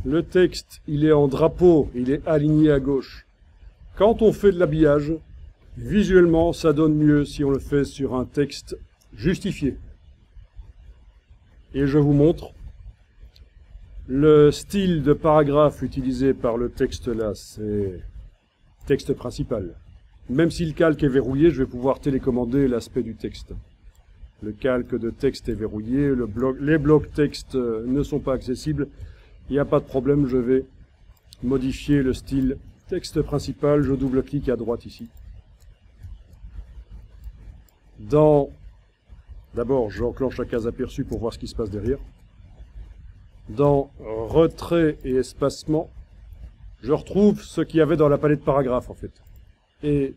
Le texte, il est en drapeau, il est aligné à gauche. Quand on fait de l'habillage, visuellement, ça donne mieux si on le fait sur un texte justifié. Et je vous montre le style de paragraphe utilisé par le texte là, c'est texte principal. Même si le calque est verrouillé, je vais pouvoir télécommander l'aspect du texte. Le calque de texte est verrouillé, les blocs texte ne sont pas accessibles. Il n'y a pas de problème, je vais modifier le style texte principal. Je double-clique à droite ici. D'abord, j'enclenche la case aperçu pour voir ce qui se passe derrière. Dans retrait et espacement, je retrouve ce qu'il y avait dans la palette paragraphe en fait. Et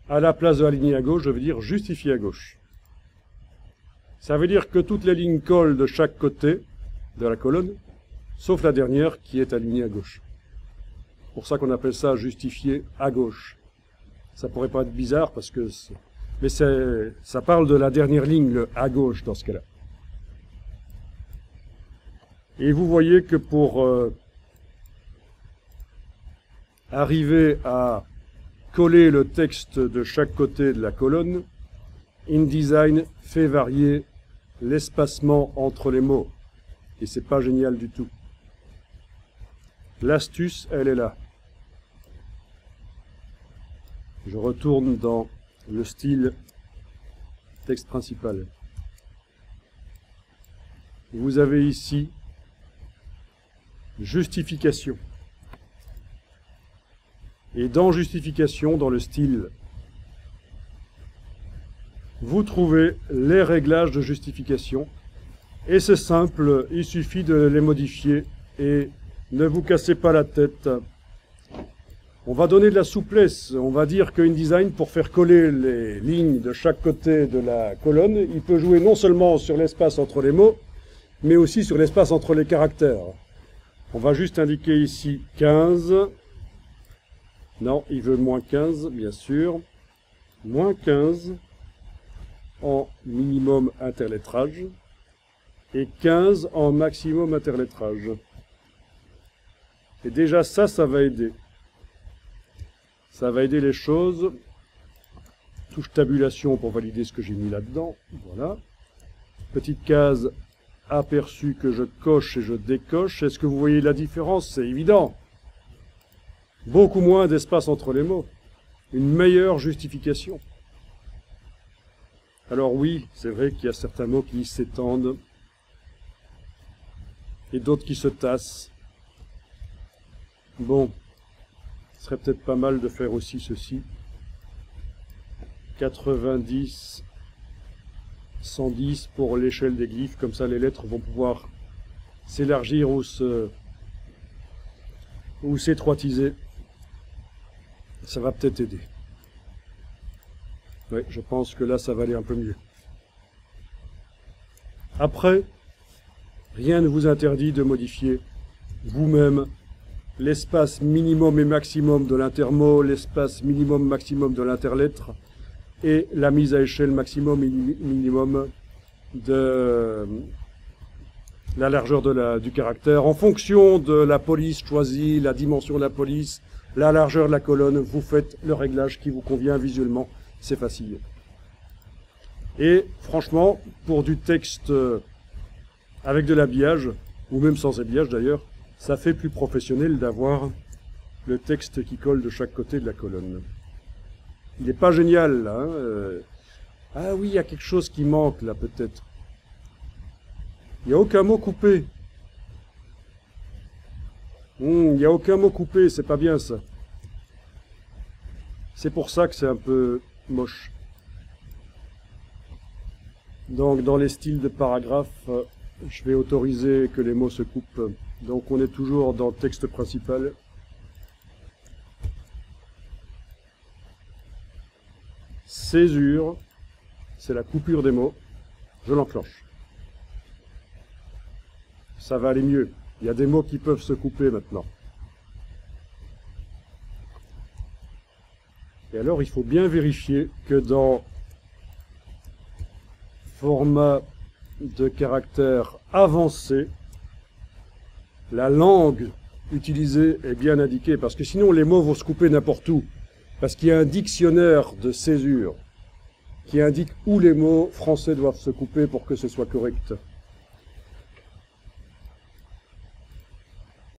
à la place de aligner à gauche, je vais dire justifier à gauche. Ça veut dire que toutes les lignes collent de chaque côté de la colonne, sauf la dernière qui est alignée à gauche. C'est pour ça qu'on appelle ça justifier à gauche. Ça pourrait pas être bizarre parce que... Mais ça parle de la dernière ligne, le à gauche dans ce cas-là. Et vous voyez que pour arriver à coller le texte de chaque côté de la colonne, InDesign fait varier l'espacement entre les mots. Et c'est pas génial du tout. L'astuce, elle est là. Je retourne dans le style texte principal. Vous avez ici justification. Et dans justification, dans le style, vous trouvez les réglages de justification. Et c'est simple, il suffit de les modifier et ne vous cassez pas la tête. On va donner de la souplesse. On va dire que InDesign, pour faire coller les lignes de chaque côté de la colonne, il peut jouer non seulement sur l'espace entre les mots, mais aussi sur l'espace entre les caractères. On va juste indiquer ici 15. Non, il veut moins 15, bien sûr. Moins 15 en minimum interlettrage et 15 en maximum interlettrage. Et déjà ça va aider. Ça va aider les choses. Touche tabulation pour valider ce que j'ai mis là-dedans. Voilà. Petite case aperçu que je coche et je décoche. Est-ce que vous voyez la différence? C'est évident. Beaucoup moins d'espace entre les mots. Une meilleure justification. Alors oui, c'est vrai qu'il y a certains mots qui s'étendent et d'autres qui se tassent. Bon, ce serait peut-être pas mal de faire aussi ceci. 90, 110 pour l'échelle des glyphes, comme ça les lettres vont pouvoir s'élargir ou s'étroitiser. Ça va peut-être aider. Oui, je pense que là, ça va aller un peu mieux. Après, rien ne vous interdit de modifier vous-même l'espace minimum et maximum de l'intermot, l'espace minimum maximum de l'interlettre et la mise à échelle maximum et minimum de la largeur du caractère. En fonction de la police choisie, la dimension de la police, la largeur de la colonne, vous faites le réglage qui vous convient visuellement. C'est facile. Et franchement, pour du texte avec de l'habillage, ou même sans habillage d'ailleurs, ça fait plus professionnel d'avoir le texte qui colle de chaque côté de la colonne. Il n'est pas génial là. Ah oui, il y a quelque chose qui manque là peut-être. Il n'y a aucun mot coupé. Il n'y a aucun mot coupé, c'est pas bien ça. C'est pour ça que c'est un peu moche. Donc dans les styles de paragraphes, je vais autoriser que les mots se coupent. Donc on est toujours dans le texte principal. Césure, c'est la coupure des mots. Je l'enclenche. Ça va aller mieux. Il y a des mots qui peuvent se couper maintenant. Et alors, il faut bien vérifier que dans format de caractère avancé, la langue utilisé est bien indiqué, parce que sinon les mots vont se couper n'importe où. Parce qu'il y a un dictionnaire de césure qui indique où les mots français doivent se couper pour que ce soit correct.